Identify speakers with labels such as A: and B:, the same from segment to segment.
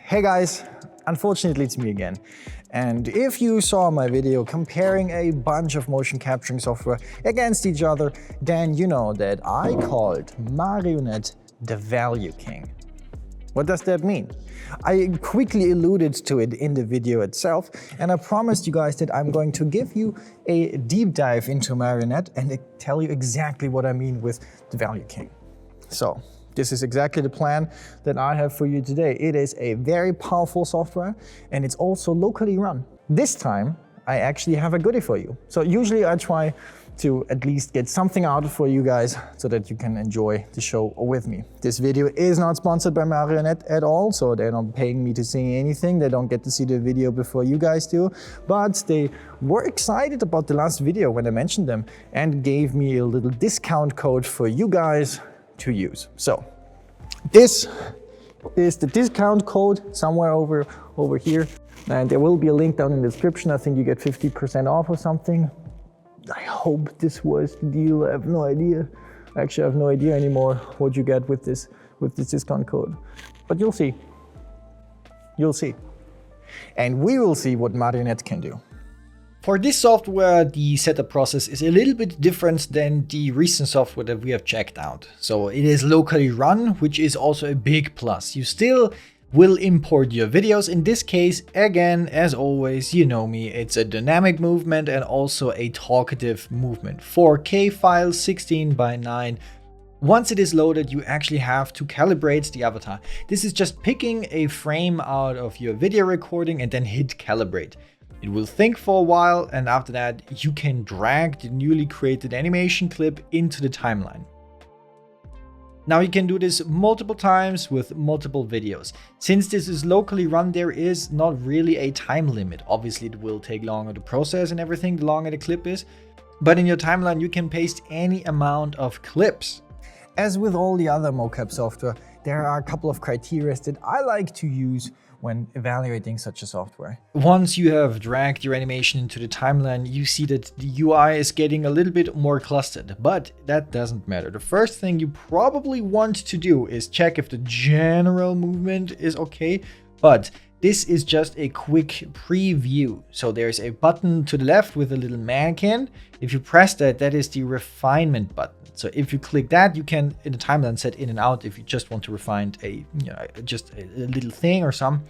A: Hey guys, unfortunately it's me again. And if you saw my video comparing a bunch of motion capturing software against each other, then you know that I called Marionette the value king. What does that mean? I quickly alluded to it in the video itself, and I promised you guys that I'm going to give you a deep dive into Marionette and tell you exactly what I mean with the value king. So, this is exactly the plan that I have for you today. It is a very powerful software and it's also locally run. This time, I actually have a goodie for you. So usually I try to at least get something out for you guys so that you can enjoy the show with me. This video is not sponsored by Marionette at all, so they're not paying me to say anything. They don't get to see the video before you guys do, but they were excited about the last video when I mentioned them and gave me a little discount code for you guys to use. So this is the discount code somewhere over here, and there will be a link down in the description. I think you get 50% off or something. I hope this was the deal. I have no idea. Actually, I have no idea anymore what you get with this discount code, but you'll see. You'll see, and we will see what Marionette can do.
B: For this software, the setup process is a little bit different than the recent software that we have checked out. So it is locally run, which is also a big plus. You still will import your videos. In this case, again, as always, you know me, it's a dynamic movement and also a talkative movement. 4K file, 16:9. Once it is loaded, you actually have to calibrate the avatar. This is just picking a frame out of your video recording and then hit calibrate. It will think for a while, and after that, you can drag the newly created animation clip into the timeline. Now you can do this multiple times with multiple videos. Since this is locally run, there is not really a time limit. Obviously, it will take longer to process and everything, the longer the clip is. But in your timeline, you can paste any amount of clips.
A: As with all the other mocap software, there are a couple of criteria that I like to use when evaluating such a software.
B: Once you have dragged your animation into the timeline, you see that the UI is getting a little bit more clustered, but that doesn't matter. The first thing you probably want to do is check if the general movement is okay, but this is just a quick preview. So there's a button to the left with a little mannequin. If you press that, that is the refinement button. So if you click that, you can in the timeline set in and out if you just want to refine just a little thing or some.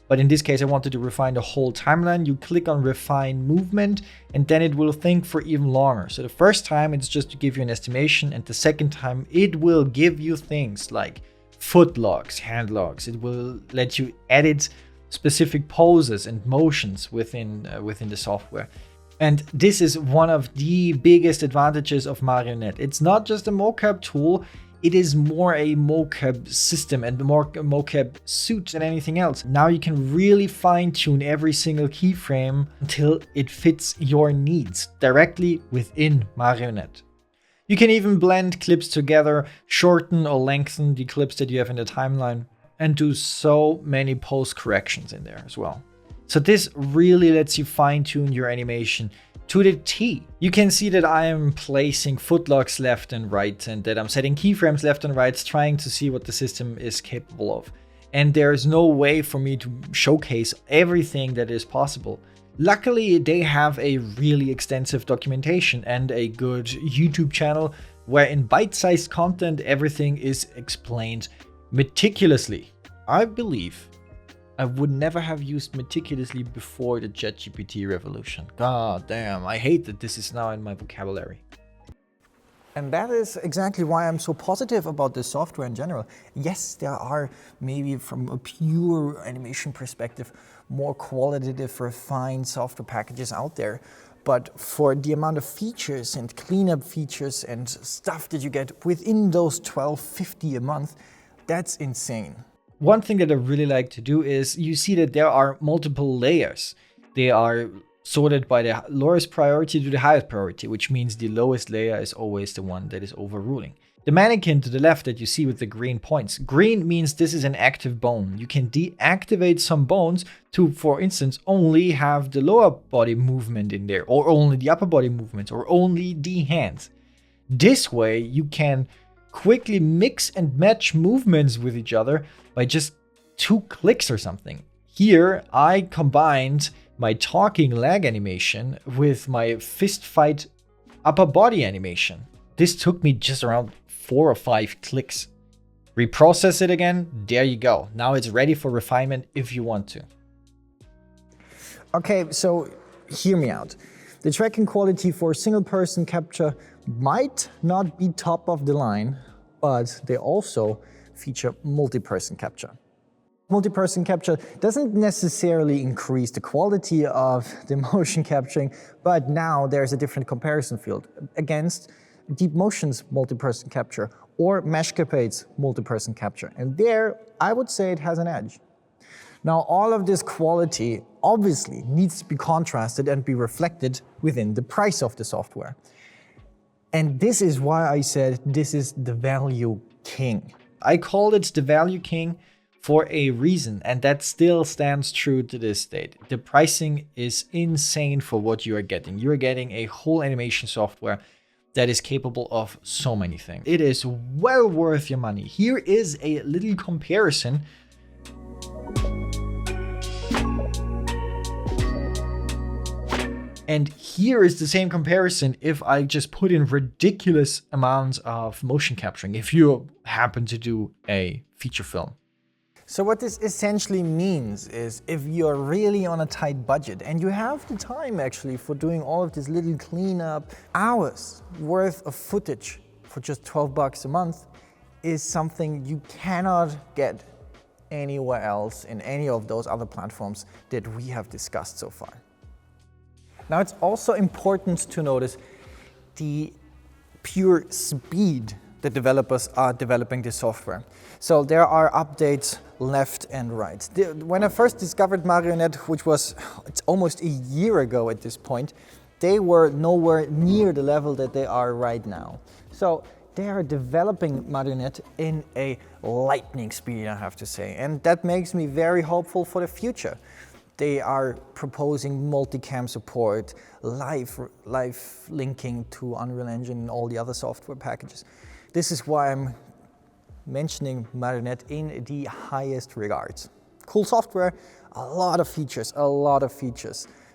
B: But in this case, I wanted to refine the whole timeline. You click on refine movement and then it will think for even longer. So the first time it's just to give you an estimation, and the second time it will give you things like foot logs, hand logs. It will let you edit specific poses and motions within the software. And this is one of the biggest advantages of Marionette. It's not just a mocap tool, it is more a mocap system and more a mocap suite than anything else. Now you can really fine-tune every single keyframe until it fits your needs directly within Marionette. You can even blend clips together, shorten or lengthen the clips that you have in the timeline, and do so many post corrections in there as well. So this really lets you fine-tune your animation to the T. You can see that I am placing footlogs left and right, and that I'm setting keyframes left and right, trying to see what the system is capable of. And there is no way for me to showcase everything that is possible. Luckily, they have a really extensive documentation and a good YouTube channel where in bite-sized content, everything is explained meticulously. I believe I would never have used meticulously before the ChatGPT revolution. God damn, I hate that this is now in my vocabulary.
A: And that is exactly why I'm so positive about this software in general. Yes, there are maybe from a pure animation perspective, more qualitative, refined software packages out there. But for the amount of features and cleanup features and stuff that you get within those $12.50 a month, that's insane.
B: One thing that I really like to do is you see that there are multiple layers. They are sorted by the lowest priority to the highest priority, which means the lowest layer is always the one that is overruling. The mannequin to the left that you see with the green points. Green means this is an active bone. You can deactivate some bones to, for instance, only have the lower body movement in there, or only the upper body movements, or only the hands. This way you can quickly mix and match movements with each other by just 2 clicks or something. Here, I combined my talking leg animation with my fist fight upper body animation. This took me just around 4 or 5 clicks. Reprocess it again, there you go. Now it's ready for refinement if you want to.
A: Okay, so hear me out. The tracking quality for single person capture might not be top of the line, but they also feature multi-person capture. Multi-person capture doesn't necessarily increase the quality of the motion capturing, but now there's a different comparison field against Deep Motion's multi-person capture or Motioncapture's multi-person capture. And there, I would say it has an edge. Now, all of this quality obviously needs to be contrasted and be reflected within the price of the software. And this is why I said this is the value king.
B: I called it the value king for a reason, and that still stands true to this date. The pricing is insane for what you are getting. You are getting a whole animation software that is capable of so many things. It is well worth your money. Here is a little comparison. And here is the same comparison if I just put in ridiculous amounts of motion capturing, if you happen to do a feature film.
A: So what this essentially means is if you're really on a tight budget and you have the time actually for doing all of this little cleanup, hours worth of footage for just 12 bucks a month is something you cannot get anywhere else in any of those other platforms that we have discussed so far. Now, it's also important to notice the pure speed that developers are developing this software. So there are updates left and right. When I first discovered Marionette, which was it's almost a year ago at this point, they were nowhere near the level that they are right now. So they are developing Marionette in a lightning speed, I have to say. And that makes me very hopeful for the future. They are proposing multicam support, live linking to Unreal Engine and all the other software packages. This is why I'm mentioning Marionette in the highest regards. Cool software, a lot of features.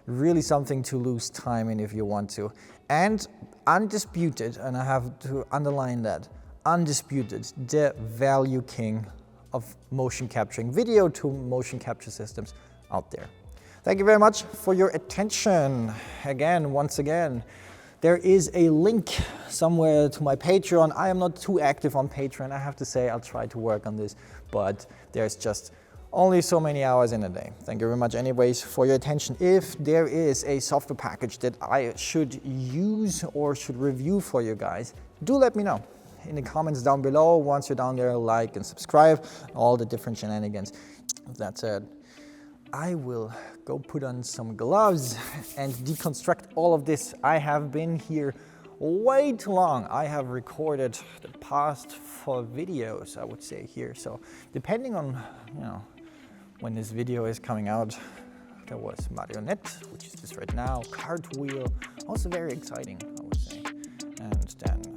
A: Really something to lose time in if you want to. And undisputed, and I have to underline that, undisputed, the value king of motion capturing, video to motion capture systems out there. Thank you very much for your attention. Once again, there is a link somewhere to my Patreon. I am not too active on Patreon, I have to say. I'll try to work on this, but there's just only so many hours in a day. Thank you very much anyways for your attention. If there is a software package that I should use or should review for you guys, do let me know in the comments down below. Once you're down there, like and subscribe, all the different shenanigans. With that said, I will go put on some gloves and deconstruct all of this. I have been here way too long. I have recorded the past 4 videos, I would say here. So depending on, when this video is coming out, there was Marionette, which is just right now, Cartwheel, also very exciting, I would say. And then